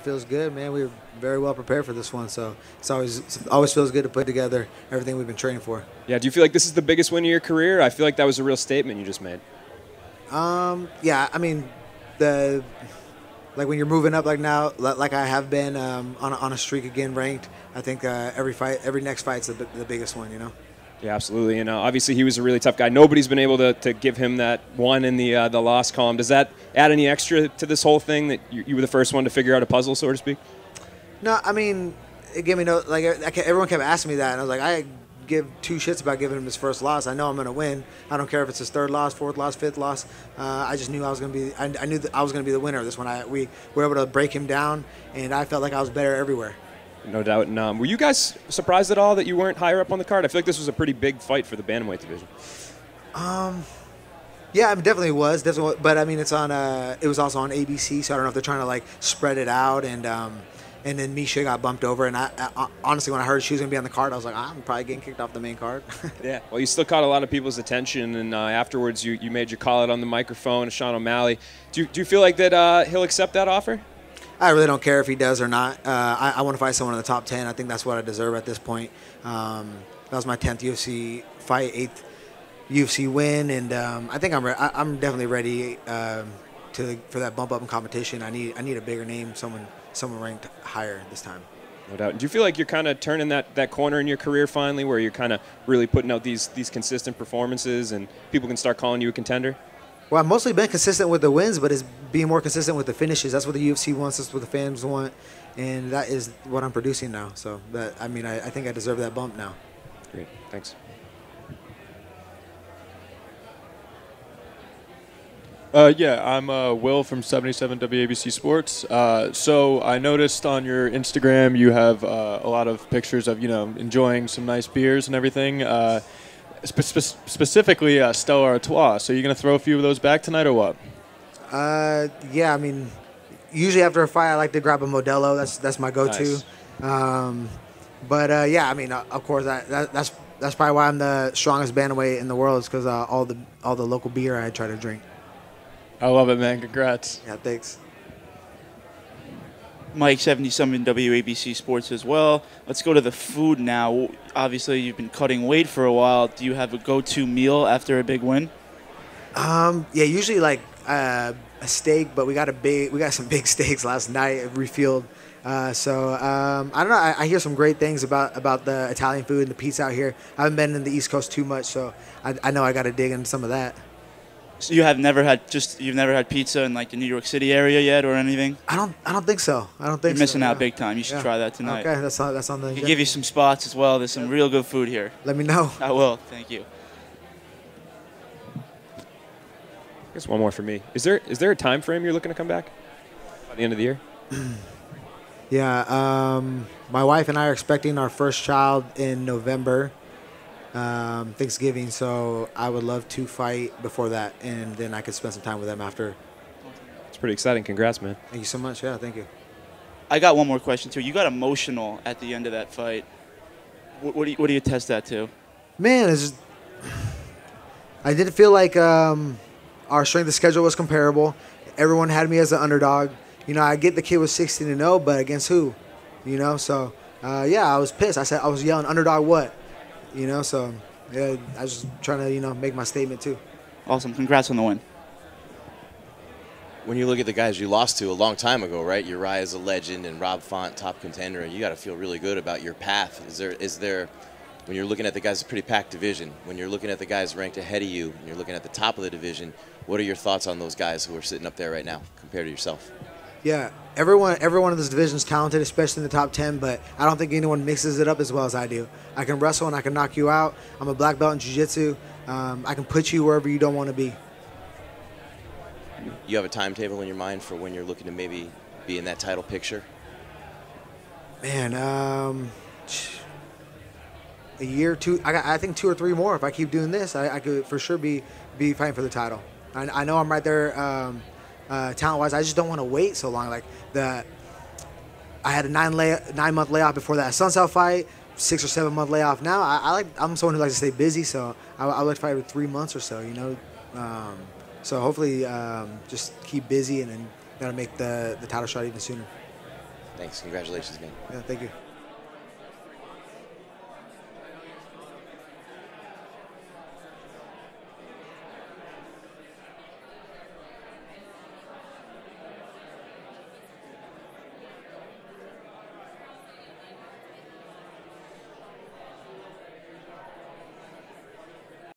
Feels good, man. We were very well prepared for this one, so it always feels good to put together everything we've been training for. Yeah, do you feel like this is the biggest win of your career? I feel like that was a real statement you just made. Yeah, I mean, the like when you're moving up like now, like I have been on a streak again, ranked. I think every next fight's the biggest one, you know. Yeah, absolutely. And obviously he was a really tough guy. Nobody's been able to give him that one in the loss column. Does that add any extra to this whole thing that you were the first one to figure out a puzzle, so to speak? No, I mean, it gave me no, like, everyone kept asking me that, and I was like, I give two shits about giving him his first loss. I know I'm going to win. I don't care if it's his third loss, fourth loss, fifth loss. I just knew I was going to be, I knew that I was going to be the winner of this one. We were able to break him down, and I felt like I was better everywhere. No doubt. And were you guys surprised at all that you weren't higher up on the card? I feel like this was a pretty big fight for the bantamweight division. Yeah, I mean, definitely was. But I mean, it was also on ABC, so I don't know if they're trying to like spread it out. And then Misha got bumped over, and I honestly, when I heard she was gonna be on the card, I was like, I'm probably getting kicked off the main card. Yeah. Well, you still caught a lot of people's attention, and afterwards you made your call out on the microphone to Sean O'Malley. Do you feel like that he'll accept that offer? I really don't care if he does or not. I want to fight someone in the top 10. I think that's what I deserve at this point. That was my 10th UFC fight, 8th UFC win, and I think I'm definitely ready for that bump up in competition. I need a bigger name, someone ranked higher this time. No doubt. Do you feel like you're kind of turning that corner in your career finally, where you're kind of really putting out these consistent performances and people can start calling you a contender? Well, I've mostly been consistent with the wins, but it's being more consistent with the finishes. That's what the UFC wants. That's what the fans want, and that is what I'm producing now. So I think I deserve that bump now. Great. Thanks. Yeah, I'm Will from 77 WABC Sports. So I noticed on your Instagram you have a lot of pictures of, enjoying some nice beers and everything. Specifically Stella Artois. So you're going to throw a few of those back tonight or what? Yeah, I mean, usually after a fight I like to grab a Modelo. That's my go-to. Nice. Yeah, I mean, of course, that's probably why I'm the strongest bantamweight in the world, is because all the local beer I try to drink. I love it, man. Congrats. Yeah, thanks. Mike, 77 WABC Sports as well. Let's go to the food now. Obviously, you've been cutting weight for a while. Do you have a go-to meal after a big win? Yeah, usually like a steak, but we got some big steaks last night, refueled. I don't know. I hear some great things about the Italian food and the pizza out here. I haven't been in the East Coast too much, so I know I got to dig into some of that. So you've never had pizza in like the New York City area yet or anything? I don't think so. You're missing out big time. You should try that tonight. Okay, that's on the. I can give you some spots as well. There's some real good food here. Let me know. I will. Thank you. I guess one more for me. Is there a time frame you're looking to come back by the end of the year? Yeah, my wife and I are expecting our first child in November, Thanksgiving. So I would love to fight before that, and then I could spend some time with them after. It's pretty exciting. Congrats, man. Thank you so much. Yeah, thank you. I got one more question too. You got emotional at the end of that fight. What do you attest that to? Man, I didn't feel like our strength of schedule was comparable. Everyone had me as an underdog. I get the kid was 16-0, but against who? So yeah, I was pissed. I was yelling, underdog what? So yeah, I was just trying to, make my statement too. Awesome. Congrats on the win. When you look at the guys you lost to a long time ago, right? Uriah is a legend and Rob Font, top contender, and you got to feel really good about your path. Is there, when you're looking at the guys, a pretty packed division, when you're looking at the guys ranked ahead of you, and you're looking at the top of the division, what are your thoughts on those guys who are sitting up there right now compared to yourself? Yeah, everyone in this division is talented, especially in the top 10, but I don't think anyone mixes it up as well as I do. I can wrestle and I can knock you out. I'm a black belt in jiu-jitsu. I can put you wherever you don't want to be. You have a timetable in your mind for when you're looking to maybe be in that title picture? Man, a year, two. I think 2 or 3 more. If I keep doing this, I could for sure be fighting for the title. I know I'm right there talent-wise. I just don't want to wait so long. Like I had a 9-month layoff before that Sun South fight, 6 or 7 month layoff. Now I'm someone who likes to stay busy, so I like to fight every 3 months or so. So hopefully just keep busy and then gotta make the title shot even sooner. Thanks. Congratulations, man. Yeah, thank you.